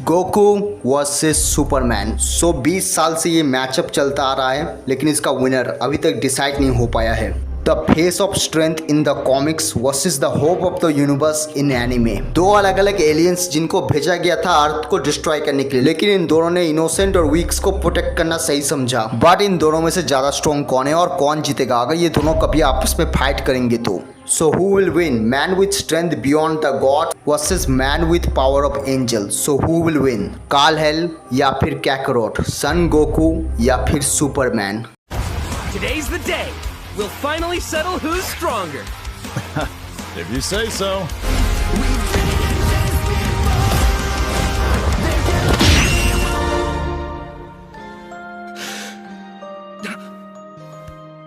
Goku versus Superman. 20 साल से ये मैचअप चलता आ रहा है, लेकिन इसका विनर अभी तक डिसाइड नहीं हो पाया है। The face of strength in the comics versus the hope of the universe in anime. दो अलग अलग एलियंस जिनको भेजा गया था अर्थ को डिस्ट्रॉय करने के लिए, लेकिन इन दोनों ने इनोसेंट और वीक्स को प्रोटेक्ट करना सही समझा। बट इन दोनों में से ज्यादा स्ट्रॉन्ग कौन है और कौन जीतेगा अगर ये दोनों कभी आपस में फाइट करेंगे तो? So who will win? Man with strength beyond the god versus man with power of angel. So who will win? Carl Hell या फिर Kakarot, Son Goku या फिर Superman? Today's the day. We'll finally settle who's stronger. If you say so.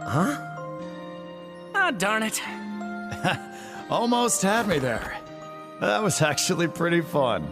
Huh? Ah, darn it. Almost had me there. That was actually pretty fun.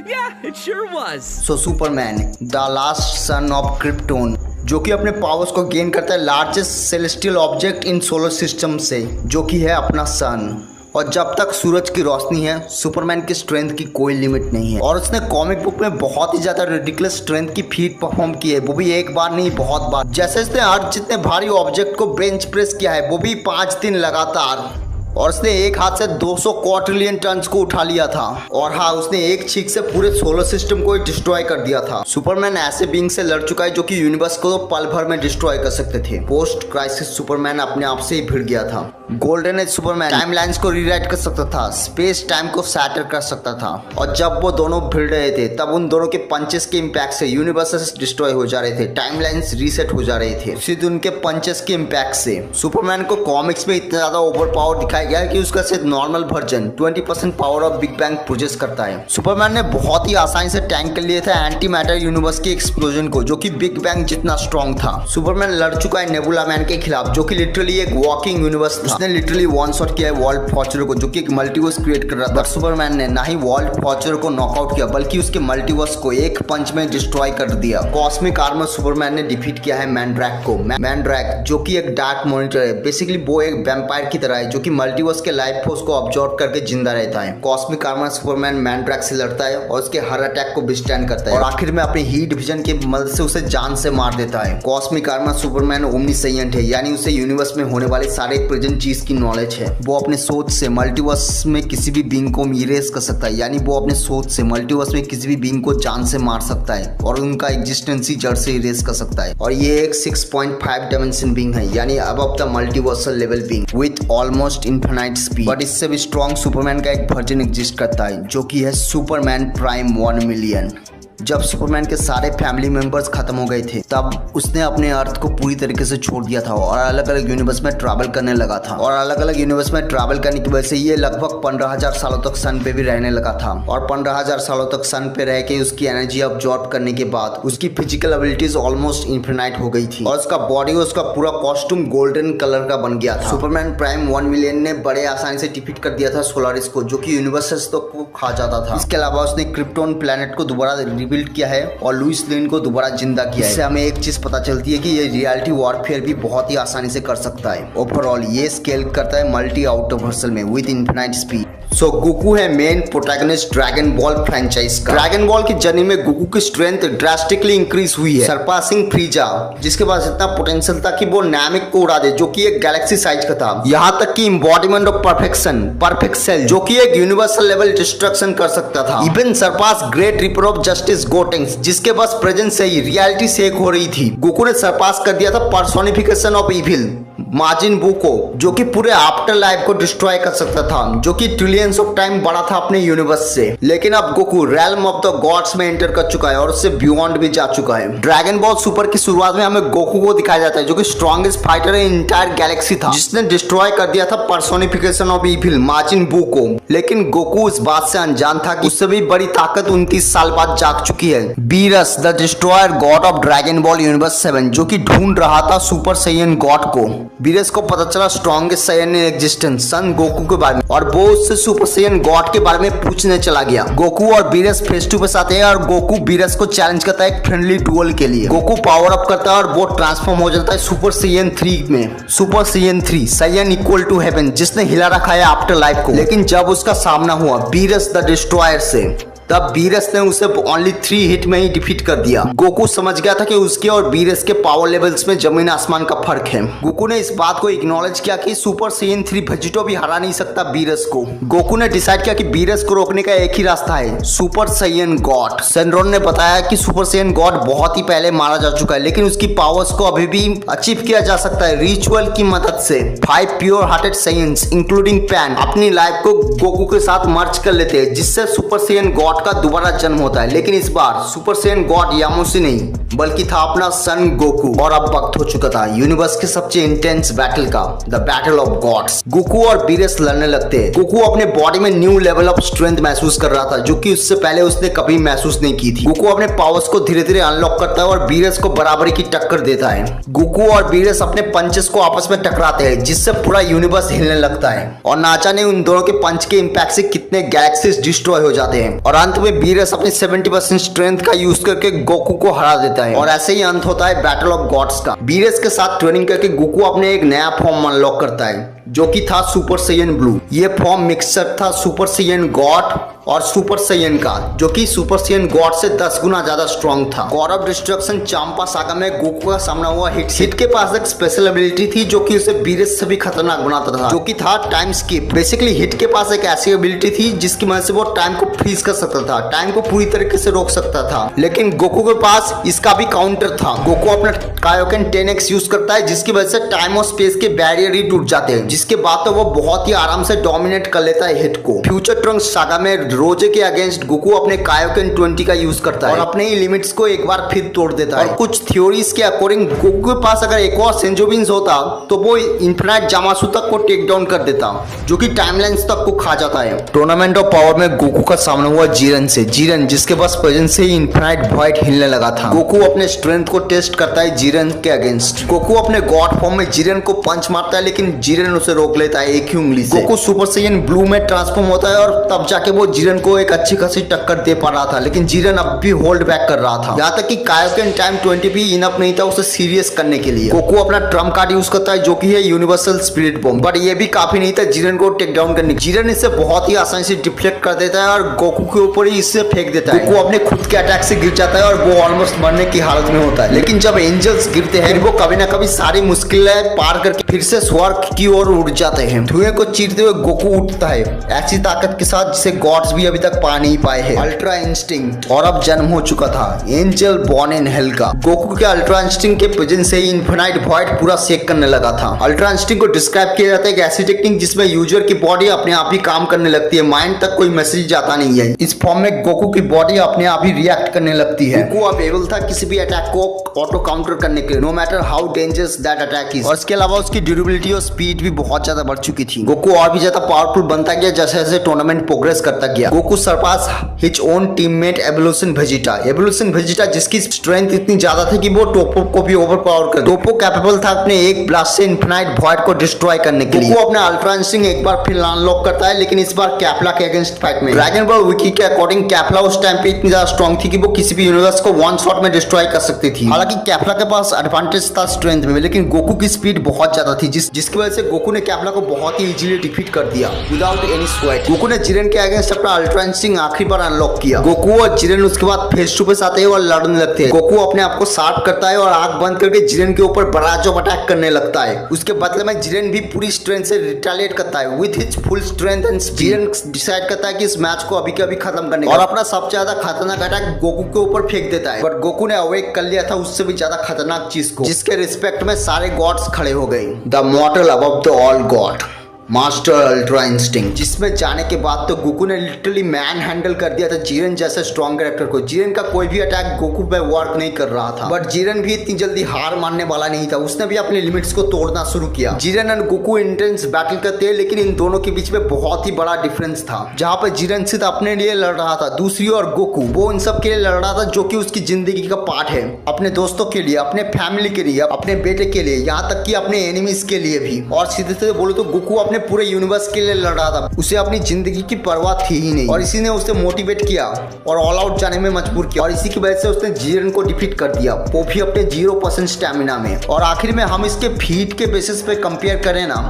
Yeah, it sure was. So Superman, the last son of Krypton, जो कि अपने powers को gain करता है largest celestial object in solar system से, जो कि है अपना सन। और जब तक सूरज की रोशनी है, सुपरमैन की स्ट्रेंथ की कोई लिमिट नहीं है। और उसने कॉमिक बुक में बहुत ही ज्यादा रिडिकुलस स्ट्रेंथ की फीट परफॉर्म की है, वो भी एक बार नहीं बहुत बार। जैसे उसने अर्थ जितने भारी ऑब्जेक्ट को बेंच प्रेस किया है, वो भी 5 दिन लगातार। और उसने एक हाथ से 200 क्वाड्रिलियन टन को उठा लिया था। और हाँ, उसने एक छींक से पूरे सोलर सिस्टम को डिस्ट्रॉय कर दिया था। सुपरमैन ऐसे बीइंग से लड़ चुका है जो कि यूनिवर्स को तो पल भर में डिस्ट्रॉय कर सकते थे। पोस्ट क्राइसिस सुपरमैन अपने आप से ही भिड़ गया था। गोल्डन एज सुपरमैन टाइमलाइंस को रीराइट कर सकता था, स्पेस टाइम को सैटर कर सकता था। और जब वो दोनों भिड़ रहे थे, तब उन दोनों के पंचेस के इम्पैक्ट से यूनिवर्सेस डिस्ट्रॉय हो जा रहे थे, टाइमलाइंस रीसेट हो जा रहे थे, सिर्फ उनके पंचेस के इम्पैक्ट से। सुपरमैन को कॉमिक्स में इतना ज्यादा ओवर पावर दिखाया गया है कि उसका सिर्फ normal version 20% power of big bang produce करता है। सुपरमैन ने बहुत ही आसानी से टैंक कर लिया था एंटी मैटर यूनिवर्स के एक्सप्लोजन को, जो कि बिग बैंग जितना स्ट्रॉन्ग था। सुपरमैन लड़ चुका है नेबुला मैन के खिलाफ, जो कि लिटरली एक वॉकिंग यूनिवर्स था। उसने लिटरली वन शॉट किया है वॉल्ट फॉर्चर को, जो कि एक मल्टीवर्स क्रिएट कर रहा था। सुपरमैन ने ना ही वॉल्ट फॉर्चर को नॉकआउट किया, बल्कि उसके मल्टीवर्स को एक पंच में डिस्ट्रॉय कर दिया। कॉस्मिक आर्मर सुपरमैन ने डिफीट किया है मैंड्रैक को। मैंड्रैक जो कि एक डार्क मॉनिटर है, बेसिकली वो एक वैम्पायर की तरह है, जो कि मल्टीवर्स के लाइफ फोर्स को ऑब्जॉर्व करके जिंदा रहता है। कॉस्मिक आर्मर सुपरमैन मैंड्रैक से लड़ता है और उसके हर अटैक को विथस्टैंड करता है, और आखिर में अपनी हीट विजन की मदद से उसे जान से मार देता है। कॉस्मिक आर्मर सुपरमैन ओमनीसाइएंट है, यानी उसे यूनिवर्स में होने वाले सारे प्रेजेंट चीज की नॉलेज है। वो अपने सोच से मल्टीवर्स में किसी भी बीइंग को इरेज कर सकता है, यानी वो अपने सोच से मल्टीवर्स में किसी भी बीइंग को जान से मार सकता है और उनका एग्जिस्टेंस ही जड़ से इरेज कर सकता है। और ये एक 6.5 डायमेंशन बीइंग है, यानी above the multiversal level being with almost infinite speed. But इससे भी स्ट्रॉन्ग सुपरमैन का एक वर्जन एग्जिस्ट करता है, जो कि है सुपरमैन प्राइम 1 मिलियन। जब सुपरमैन के सारे फैमिली मेंबर्स खत्म हो गए थे, तब उसने अपने अर्थ को पूरी तरीके से छोड़ दिया था और अलग अलग यूनिवर्स में ट्रैवल करने लगा था। और अलग अलग यूनिवर्स में ट्रैवल करने की वजह से ये लगभग 15,000 सालों तक सन पे भी रहने लगा था। और 15,000 सालों तक सन पे रह के उसकी एनर्जी अब्जॉर्ब करने के बाद उसकी फिजिकल एबिलिटीज ऑलमोस्ट इनफिनाइट हो गई थी, और उसका बॉडी और उसका पूरा कॉस्ट्यूम गोल्डन कलर का बन गया था। सुपरमैन प्राइम 1 मिलियन ने बड़े आसानी से डिफीट कर दिया था सोलारिस को, जो कि यूनिवर्सेस को खा जाता था। इसके अलावा उसने क्रिप्टोन प्लेनेट को दोबारा रिबिल्ड किया है और लुइस लेन को दोबारा जिंदा किया है। इससे हमें एक चीज पता चलती है कि ये रियलिटी वॉरफेयर भी बहुत ही आसानी से कर सकता है। ओवरऑल ये स्केल करता है मल्टी आउटवर्सल में with infinite speed. So Goku है main protagonist Dragon Ball franchise का। ड्रैगन बॉल की जर्नी में गोकू की स्ट्रेंथ ड्रास्टिकली इंक्रीज हुई है, सरपासिंग फ्रीजा, जिसके पास इतना पोटेंशियल था कि वो नामिक को उड़ा दे, जो कि एक गैलेक्सी साइज का था। यहाँ तक कि embodiment of perfection, perfect Cell, जो कि एक यूनिवर्सल लेवल डिस्ट्रक्शन कर सकता था। Even surpass Great Reaper of Justice Gotenks, जिसके बस प्रेजेंस से ही रियलिटी शेक हो रही थी। गोकू ने सरपास कर दिया था पर्सोनिफिकेशन ऑफ इविल माजिन बू को, जो कि पूरे आफ्टर लाइफ को डिस्ट्रॉय कर सकता था, जो कि ट्रिलियंस ऑफ टाइम बड़ा था अपने यूनिवर्स से। लेकिन अब Goku realm of the gods में एंटर कर चुका है और उससे बियॉन्ड भी जा चुका है। ड्रैगन बॉल सुपर की शुरुआत में हमें गोकू को दिखाया जाता है, जो कि स्ट्रॉन्गेस्ट फाइटर इन इंटायर गैलेक्सी था, जिसने डिस्ट्रॉय कर दिया था पर्सोनिफिकेशन ऑफ इविल माजिन बू को। लेकिन गोकू इस बात से अनजान था कि उससे भी बड़ी ताकत 29 साल बाद जाग चुकी है। Beerus the destroyer god of Dragon Ball universe 7, जो कि ढूंढ रहा था सुपर साइयन गॉड को। बीरस को पता चला strongest Saiyan in existence Son Goku के बारे में, और वो उससे सुपर साइयन गॉड के बारे में पूछने चला गया। गोकू और बीरस फेस टू फेस आते हैं और गोकू बीरस को चैलेंज करता है एक फ्रेंडली डुएल के लिए। गोकू पावर अप करता है और वो ट्रांसफॉर्म हो जाता है सुपर साइयन 3 में। सुपर साइयन 3 साइयन इक्वल टू हेवन, जिसने हिला रखा है आफ्टर लाइफ को। लेकिन जब उसका सामना हुआ बीरस द डिस्ट्रॉयर से, तब बीरस ने उसे ओनली 3 हिट में ही डिफीट कर दिया। गोकू समझ गया था कि उसके और बीरस के पावर लेवल्स में जमीन आसमान का फर्क है। गोकू ने इस बात को इग्नोलेज किया कि सुपर साइयन 3 वेजिटो भी हरा नहीं सकता बीरस को। गोकू ने डिसाइड किया कि बीरस को रोकने का एक ही रास्ता है, सुपर साइयन गॉड। सेनरोन ने बताया कि सुपर साइयन गॉड बहुत ही पहले मारा जा चुका है, लेकिन उसकी पावर्स को अभी भी अचीव किया जा सकता है रिचुअल की मदद से। 5 pure hearted science including pan अपनी लाइफ को गोकू के साथ मर्ज कर लेते हैं, जिससे सुपर साइयन गॉड का दोबारा जन्म होता है। लेकिन इस बार सुपर साइयन गॉड यामुसी नहीं बल्कि था अपना सन गोकू। और अब वक्त हो चुका था यूनिवर्स के सबसे इंटेंस बैटल का, the battle of gods. Goku और बीरस लड़ने लगते हैं। गोकू अपने बॉडी में न्यू लेवल ऑफ स्ट्रेंथ महसूस कर रहा था, जो कि उससे पहले उसने कभी महसूस नहीं की थी। गोकू अपने पावर्स को धीरे धीरे अनलॉक करता है और बीरस को बराबरी की टक्कर देता है। गोकू और बीरस अपने पंचेस को आपस में टकराते हैं, जिससे पूरा यूनिवर्स हिलने लगता है। और ना जाने उन दोनों के पंच के इंपैक्ट से कितने गैलेक्सीज डिस्ट्रॉय हो जाते हैं। और अंत में बीरस अपनी 70% स्ट्रेंथ का यूज करके गोकू को हरा देता है। और ऐसे ही अंत होता है बैटल ऑफ गॉड्स का। बीरस के साथ ट्रेनिंग करके गोकू अपने एक नया फॉर्म अनलॉक करता है, जो कि था सुपर साइयन ब्लू। ये फॉर्म मिक्सचर था सुपर साइयन गॉड और सुपर साइयन का, जो कि सुपर साइयन गॉड से 10 गुना ज्यादा स्ट्रॉन्ग था। God of destruction Champa saga में गोकू का सामना हुआ हिट के पास एक स्पेशल एबिलिटी थी, जो कि उसे बीरस से भी खतरनाक बनाता था, जो कि था टाइम स्किप। बेसिकली हिट के पास एक ऐसी एबिलिटी थी जिसकी मदद से वो टाइम को फ्रीज कर सकता था, टाइम को पूरी तरीके से रोक सकता था। लेकिन गोकू के पास इसका भी काउंटर था। गोकू अपना कायोकेन 10x यूज करता है, जिसकी वजह से टाइम और स्पेस के बैरियर ही टूट जाते हैं, जिसके बाद तो वो बहुत ही आराम से डोमिनेट कर लेता है हिट को। फ्यूचर ट्रंक्स सागा में रोजे के अगेंस्ट गोकू अपने कायोकेन 20 का यूज करता है और अपने ही लिमिट्स को एक बार फिर तोड़ देता है। और कुछ थ्योरीज के अकॉर्डिंग गोकू के पास अगर एक और सेंजोबिन्स होता तो वो इन्फिनाइट जामासु तक को टेक डाउन कर देता, जो कि टाइमलाइंस तक को खा जाता है। टूर्नामेंट ऑफ पावर में गोकू का सामना हुआ जीरन से। जीरन जिसके पास प्रेजेंस से ही इन्फिनाइट वॉइड हिलने लगा था। गोकू अपने स्ट्रेंथ को टेस्ट करता है जीरन के अगेंस्ट। गोकू अपने गॉड फॉर्म में जीरन को पंच मारता है, लेकिन जीरन उसे रोक लेता है एक ही उंगली से। गोकू सुपर साइयन ब्लू में ट्रांसफॉर्म होता है और तब जाके वो जीरन को एक अच्छी खासी टक्कर दे पा रहा था, लेकिन जीरन अब भी होल्ड बैक कर रहा था। यहाँ तक कि कायोकेन टाइम 20 भी इनफ नहीं था उसे सीरियस करने के लिए। गोकू अपना ट्रम्प कार्ड यूज करता है, जो कि है यूनिवर्सल स्पिरिट बॉम्ब, बट ये भी काफी नहीं था जीरन को टेक डाउन करने। जीरन इससे बहुत ही आसानी से डिफ्लेक्ट कर देता है और गोकू के ऊपर ही इससे फेंक देता है। गोकू अपने खुद के अटैक से गिर जाता है और वो ऑलमोस्ट मरने की हालत में होता है। लेकिन जब एंजल्स गिरते हैं वो कभी ना कभी सारी मुश्किलें पार करके फिर से स्वर्ग की ओर उड़ जाते हैं। धुएं को चीरते हुए गोकू उठता है ऐसी ताकत के साथ जिसे गॉड्स भी अभी तक पा नहीं पाए हैं, अल्ट्रा इंस्टिंक्ट। और अब जन्म हो चुका था एंजल बॉर्न इन हेल का। गोकू के अल्ट्रा इंस्टिंक्ट के प्रेजेंस से ही इन्फिनाइट वॉइड पूरा शेक करने लगा था। अल्ट्रा इंस्टिंक्ट को डिस्क्राइब किया जाता है एक ऐसी टेक्निक जिसमें यूजर की बॉडी अपने आप ही काम करने लगती है, माइंड तक कोई मैसेज जाता नहीं है। इस फॉर्म में गोकू की बॉडी अपने आप ही रिएक्ट करने लगती है। गोकू अब एबल था किसी भी अटैक को ऑटो काउंटर करने के लिए, no matter how dangerous that attack is. और इसके अलावा उसकी ड्यूरेबिलिटी और स्पीड भी बहुत ज्यादा बढ़ चुकी थी। गोकू और भी ज्यादा पावरफुल बनता गया जैसे जैसे टूर्नामेंट प्रोग्रेस करता गया। Goku surpass his own teammate evolution Vegeta. Evolution Vegeta जिसकी स्ट्रेंथ इतनी ज्यादा थी कि वो टोपो को भी ओवरपावर कर। टोपो कैपेबल था अपने एक ब्लास्ट से इन्फिनाइट वॉइड को डिस्ट्रॉय करने के लिए। गोकू अपना अल्ट्रा इंस्टिंक्ट एक बार फिर अनलॉक करता है, लेकिन इस बार कैप्ला के अगेंस्ट फाइट में। ड्रैगन बॉल विकी के अकॉर्डिंग कैप्ला उस टाइम पे इतनी ज्यादा स्ट्रॉन्ग थी कि वो किसी भी यूनिवर्स को वन शॉट में डिस्ट्रॉय कर सकती थी। हालांकि कैप्ला के पास एडवांटेज था स्ट्रेंथ में, लेकिन गोकू की स्पीड बहुत ज्यादा थी, जिसकी वजह से गोकू ने कैप्ला को बहुत ही इजीली डिफीट कर दिया विदाउट एनी स्वेट। गोकू ने जिरेन के अगेंस्ट अपना अल्ट्रा इंस्टिंक्ट आखिरी बार अनलॉक किया। गोकू और जिरेन उसके बाद फेस टू फेस आते हैं और लड़ने लगते हैं। गोकू अपने आप को शार्प करता है और आंख बंद करके जिरेन के ऊपर बराज ऑफ अटैक करने लगता है। उसके बदले में जिरेन भी पूरी स्ट्रेंथ से रिटेलिएट करता है with his full strength and Jiren decide करता है कि इस मैच को अभी के अभी खत्म करने और अपना सबसे ज्यादा खतरनाक अटैक गोकू के ऊपर फेंक देता है। बट गोकू ने अवेक कर लिया था उससे भी ज्यादा खतरनाक चीज को, जिसके रिस्पेक्ट में सारे गॉड्स खड़े हो गए। The मॉर्टल above the all God master ultra instinct, जिसमें जाने के बाद तो गोकू ने लिटरली मैन हैंडल कर दिया था जिरेन जैसे स्ट्रॉन्ग कैरेक्टर को। जिरेन का कोई भी अटैक गोकू पे वर्क नहीं कर रहा था, बट जिरेन भी इतनी जल्दी हार मानने वाला नहीं था। उसने भी अपने लिमिट्स को तोड़ना शुरू किया। जिरेन और गोकू इंटेंस बैटल करते हैं, लेकिन इन दोनों के बीच में बहुत ही बड़ा डिफरेंस था। जहां पर जिरेन सिर्फ अपने लिए लड़ रहा था, दूसरी ओर गोकू वो इन सब के लिए लड़ रहा था जो कि उसकी जिंदगी का पार्ट है, अपने दोस्तों के लिए, अपने फैमिली के लिए, अपने बेटे के लिए, यहाँ तक कि अपने एनिमीज के लिए भी। और सीधे सीधे बोलो तो गोकू अपने पूरे यूनिवर्स के लिए लड़ रहा था। उसे अपनी जिंदगी की परवाह थी ही नहीं, और इसी ने उसे मोटिवेट किया और ऑल आउट जाने में मजबूर किया। और इसी की वजह से उसने जिरेन को डिफीट कर दिया, वो भी अपने 0% स्टैमिना में। और आखिर में हम इसके फीट के बेसिस पे कंपेयर करें ना,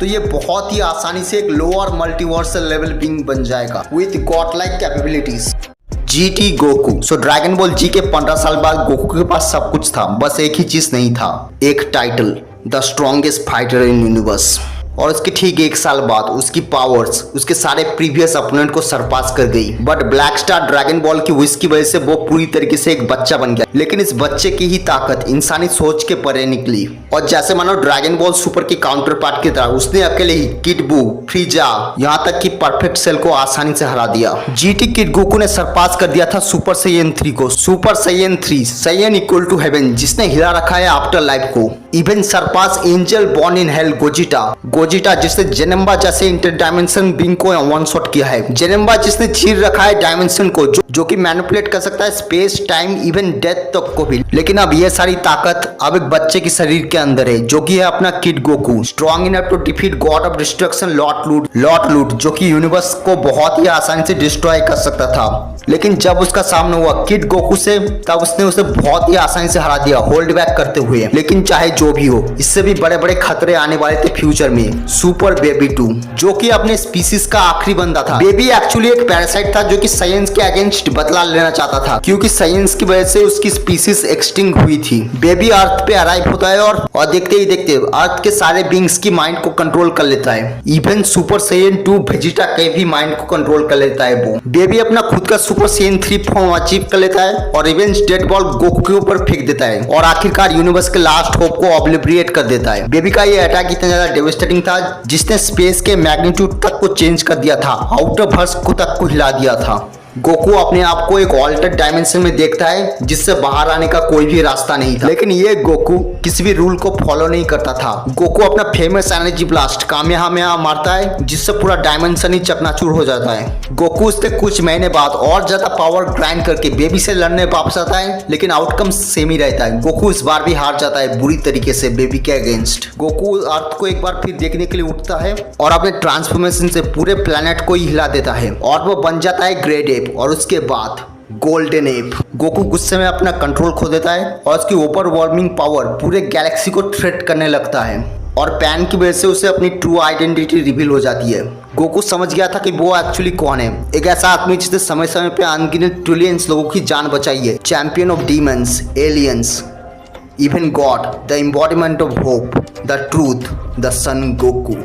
तो ये बहुत ही आसानी से एक लोअर मल्टीवर्सल लेवल बीइंग बन जाएगा with god like capabilities. GT Goku. So Dragon Ball G के 15 साल बाद गोकू के पास सब कुछ था, बस एक ही चीज नहीं था, एक title, the strongest fighter in universe. और उसके ठीक 1 साल बाद उसकी पावर्स उसके सारे प्रीवियस अपोनेंट को सरपास कर गई। But black star dragon Ball की विश की वजह से वो पूरी तरीके से एक बच्चा बन गया, लेकिन इस बच्चे की ही ताकत इंसानी सोच के परे निकली। और जैसे मानो ड्रैगन बॉल सुपर की काउंटर पार्ट की तरह उसने अकेले ही किड बू, फ्रीजा, यहाँ तक कि परफेक्ट सेल को आसानी से हरा दिया। GT किड गोकू ने सरपास कर दिया था सुपर सैयन 3 को। Super Saiyan 3 Saiyan equal to heaven, जिसने हिला रखा है आफ्टर लाइफ को। Even surpass angel born in hell Gogeta जिसने जेनेम्बा जैसे इंटर डायमेंशन बीइंग को वन शॉट किया है। जेनेम्बा जिसने चीर रखा है डायमेंशन को, जो कि मैनिपुलेट कर सकता है स्पेस, टाइम, इवन डेथ तक को भी। लेकिन अब ये सारी ताकत अब एक बच्चे के शरीर के अंदर है, जो कि है अपना kid Goku, strong enough to defeat god of destruction lord Loot, जो कि यूनिवर्स को बहुत ही आसानी से डिस्ट्रॉय कर सकता था। लेकिन जब उसका सामना हुआ किड गोकू से, तब उसने उसे बहुत ही आसानी से हरा दिया होल्ड बैक करते हुए। लेकिन चाहे जो भी हो, इससे भी बड़े बड़े खतरे आने वाले थे फ्यूचर में। सुपर बेबी 2, जो कि अपने स्पीसीज का आखिरी बंदा था। बेबी एक्चुअली एक पैरासाइट था जो कि साइंस के अगेंस्ट बदला लेना चाहता था, क्योंकि साइंस की वजह से उसकी स्पीसीज एक्सटिंक्ट हुई थी। बेबी अर्थ पे अराइव होता है और देखते ही देखते अर्थ के सारे बींग्स की माइंड को कंट्रोल कर लेता है। इवन सुपर सैयन 2 वेजिटा के भी माइंड को कंट्रोल कर लेता है वो। बेबी अपना खुद का सुपर सैयन 3 फॉर्म अचीव कर लेता है और रिवेंज डेड बॉल गोकू के ऊपर फेंक देता है और आखिरकार यूनिवर्स के लास्ट होप को ऑब्लिविएट कर देता है। बेबी का ये अटैक इतना ज्यादा डेविस्टेटिंग था जिसने स्पेस के मैग्नीट्यूड तक को चेंज कर दिया था, आउटरवर्स को तक को हिला दिया था। गोकू अपने आप को एक ऑल्टर्ड डायमेंशन में देखता है जिससे बाहर आने का कोई भी रास्ता नहीं था। लेकिन ये गोकू किसी भी रूल को फॉलो नहीं करता था। गोकू अपना फेमस एनर्जी ब्लास्ट कामेहामेहा मारता है, जिससे पूरा डायमेंशन ही चकनाचूर हो जाता है। गोकू उससे कुछ महीने बाद और ज्यादा पावर ग्राइंड करके बेबी से लड़ने वापस आता है, लेकिन आउटकम सेम ही रहता है। गोकू इस बार भी हार जाता है बुरी तरीके से बेबी के अगेंस्ट। गोकू अर्थ को एक बार फिर देखने के लिए उठता है और अपने ट्रांसफॉर्मेशन से पूरे प्लेनेट को ही हिला देता है और वो बन जाता है ग्रेट एप और उसके बाद गोल्डन एप। गोकू गुस्से में अपना कंट्रोल खो देता है और उसकी ओवर वार्मिंग पावर पूरे गैलेक्सी को थ्रेट करने लगता है और पैन की वजह से उसे अपनी ट्रू आइडेंटिटी रिवील हो जाती है। गोकू समझ गया था कि वो एक्चुअली कौन है, एक ऐसा आदमी जिसने समय समय पे अनगिनत ट्रिलियंस लोगों की जान बचाई है, champion of demons, aliens, even god, the embodiment of hope, the truth, the son Goku.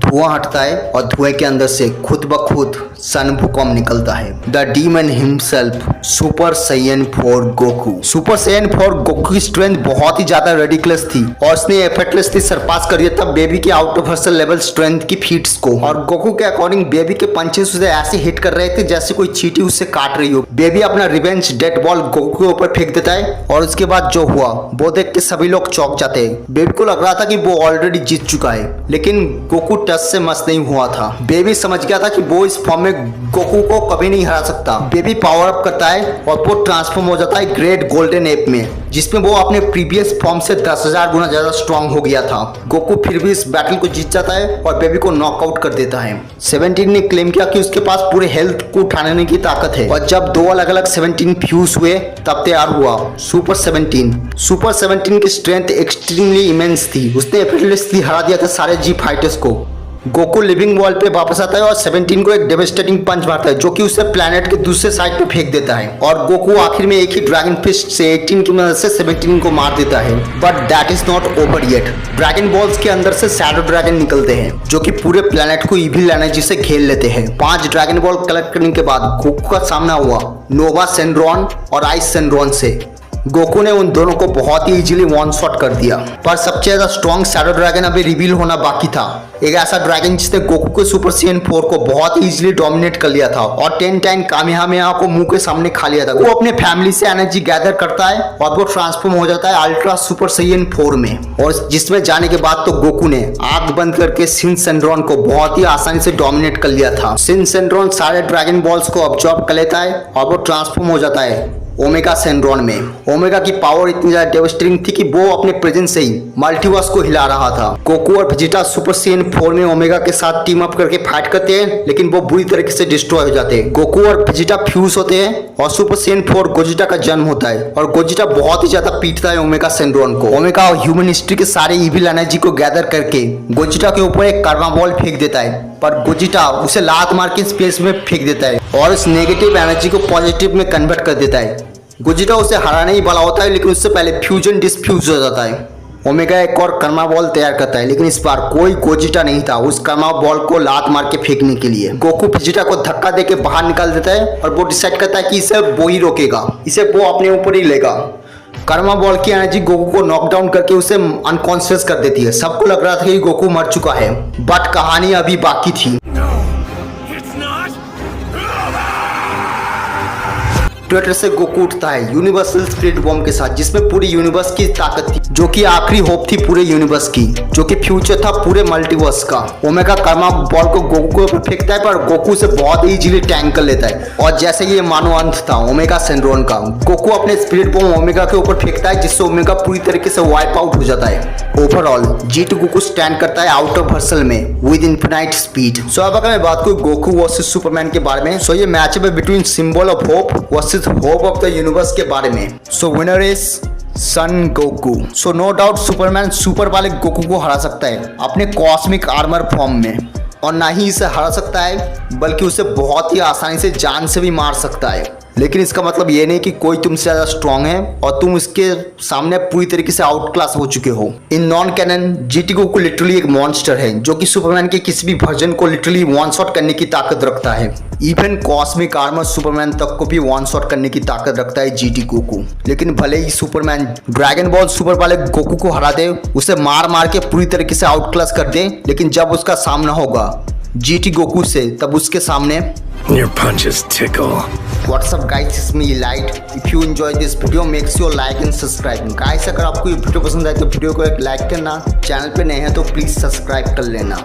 धुआं हटता है और धुएं के अंदर से खुद ब खुद सन भूकंप निकलता है। The demon himself, super Saiyan 4 Goku. Super Saiyan 4 Goku की स्ट्रेंथ बहुत ही ज्यादा रेडिकुलस थी और उसने एफर्टलेसली सरपास कर दिया था बेबी के out of hustle level strength की फीट्स को। और गोकू के अकॉर्डिंग बेबी के पंचेस उसे ऐसे हिट कर रहे थे जैसे कोई चींटी उससे काट रही हो। बेबी अपना रिवेंज डेड बॉल गोकू के ऊपर फेंक देता है और उसके बाद जो हुआ वो देख के सभी लोग चौंक जाते हैं। बेबी को लग रहा था कि वो ऑलरेडी जीत चुका है, लेकिन गोकू टच से मस नहीं हुआ था। बेबी समझ गया था कि वो इस फॉर्म में गोकू को कभी नहीं हरा सकता। बेबी पावर अप करता है और वो ट्रांसफॉर्म हो जाता है ग्रेट गोल्डन एप में, जिसमें वो अपने प्रीवियस फॉर्म से 10,000 गुना ज्यादा स्ट्रॉन्ग हो गया था। गोकू फिर भी इस बैटल को जीत जाता है और बेबी को नॉकआउट कर देता है। 17 ने क्लेम किया कि उसके पास पूरे हेल्थ को उठाने की ताकत है और जब 2 अलग अलग 17 फ्यूज हुए तब तैयार हुआ सुपर 17। सुपर 17 की स्ट्रेंथ एक्सट्रीमली इमेंस थी, उसने एफर्टलेसली हरा दिया था सारे जी फाइटर्स को। गोकू लिविंग वर्ल्ड पे वापस आता है और 17 को एक डेवास्टेटिंग पंच मारता है जो कि उसे प्लैनेट के दूसरे साइड पे फेंक देता है और गोकू आखिर में एक ही ड्रैगन फिस्ट से 18 की मदद से 17 को मार देता है। But that is not over yet. Dragon balls के अंदर से शैडो ड्रैगन निकलते हैं जो कि पूरे प्लैनेट को इविल एनर्जी से घेर लेते हैं। 5 ड्रैगन बॉल कलेक्ट करने के बाद गोकू का सामना हुआ नोवा सेनरॉन और आइस सेनरॉन से। गोकू ने उन दोनों को बहुत ही इजीली वन शॉट कर दिया, पर सबसे ज्यादा स्ट्रॉन्ग शैडो ड्रैगन अभी रिवील होना बाकी था। एक ऐसा ड्रैगन जिसने गोकू के सुपर सैयन 4 को बहुत ही इजीली डोमिनेट कर लिया था और 10 टाइम कामेहामेहा को मुंह के सामने खा लिया था। वो अपने फैमिली से एनर्जी गैदर करता है और वो ट्रांसफॉर्म हो जाता है अल्ट्रा सुपर सैयन 4 में और जिसमें जाने के बाद तो गोकू ने आंख बंद करके सिन सेनरॉन को बहुत ही आसानी से डोमिनेट कर लिया था। सिन सेनरॉन सारे ड्रैगन बॉल्स को अब्सॉर्ब कर लेता है और वो ट्रांसफॉर्म हो जाता है ओमेगा सेंड्रॉन में। ओमेगा की पावर इतनी ज्यादा डेवास्टेटिंग थी कि वो अपने प्रेजेंस से ही मल्टीवर्स को हिला रहा था। गोकू और वेजिटा सुपर सैयन 4 में ओमेगा के साथ टीम अप करके फाइट करते हैं, लेकिन वो बुरी तरीके से डिस्ट्रॉय हो जाते हैं। गोकू और वेजिटा फ्यूज होते हैं और सुपर सैयन 4 गोजिटा का जन्म होता है और गोजिटा बहुत ही ज्यादा पीटता है ओमेगा सेंड्रॉन को। ओमेगा ह्यूमन हिस्ट्री के सारे इविल एनर्जी को गैदर करके गोजिटा के ऊपर एक कर्मा बॉल फेंक देता है, पर गोजिटा उसे लात मार के स्पेस में फेंक देता है और उस नेगेटिव एनर्जी को पॉजिटिव में कन्वर्ट कर देता है। गोजिटा उसे हराने ही वाला होता है, लेकिन उससे पहले फ्यूजन डिसफ्यूज हो जाता है। ओमेगा एक और कर्मा बॉल तैयार करता है, लेकिन इस बार कोई गोजिटा नहीं था उस कर्मा बॉल को लात मार के फेंकने के लिए। गोकू वेजिटा को धक्का देके बाहर निकाल देता है और वो डिसाइड करता है कि इसे वो ही रोकेगा, इसे वो अपने ऊपर ही लेगा। कर्मा बॉल की एनर्जी गोकू को नॉकडाउन करके उसे अनकॉन्शियस कर देती है। सबको लग रहा था कि गोकू मर चुका है, बट कहानी अभी बाकी थी। ट्विटर से गोकू उठता है यूनिवर्सल स्पिरिट बॉम्ब के साथ, जिसमें पूरी यूनिवर्स की ताकत थी, जो कि आखिरी होप थी पूरे यूनिवर्स की, जो कि फ्यूचर था पूरे मल्टीवर्स का। ओमेगा कर्मा बॉल को गोकू के ऊपर फेंकता है, पर गोकू से बहुत ही इजीली टैंक कर लेता है और जैसे ये मानो अंत था ओमेगा सेंड्रॉन का। गोकू अपने स्पिरिट बॉम्ब ओमेगा के ऊपर फेंकता है, जिससे ओमेगा पूरी तरीके से वाइप आउट हो जाता है। ओवरऑल GT गोकू स्टैंड करता है आउट ऑफ हसल में विद इनफिनाइट स्पीड। सो अब अगर मैं बात करूं गोकू वर्सेस सुपरमैन के बारे में, सो ये मैचअप है between symbol of hope versus hope of the universe के बारे में। So winner is Son Goku. So no doubt Superman super वाले गोकू को हरा सकता है अपने कॉस्मिक आर्मर फॉर्म में, और ना ही इसे हरा सकता है बल्कि उसे बहुत ही आसानी से जान से भी मार सकता है। लेकिन इसका मतलब ये नहीं कि कोई तुमसे ज़्यादा स्ट्रांग है और तुम इसके सामने पूरी तरीके से आउट क्लास हो चुके हो। In non canon GT Goku literally एक मॉन्स्टर है, जो कि सुपरमैन के किसी भी वर्जन को लिटरली वन शॉट करने की ताकत रखता है। इवन कॉस्मिक आर्मर सुपरमैन तक को भी वन शॉट करने की ताकत रखता है GT गोकू। लेकिन भले ही सुपरमैन ड्रैगन बॉल सुपर वाले गोकू को हरा दे, उसे मार मार के पूरी तरीके से आउट क्लास कर दे, लेकिन जब उसका सामना होगा GT गोकू से, तब उसके सामने Your punches tickle. What's up guys, it's me Light. If you enjoy this video, make sure like and subscribe. Guys, अगर आपको ये वीडियो पसंद आए तो वीडियो को एक लाइक करना, चैनल पे नए हैं तो प्लीज सब्सक्राइब कर लेना।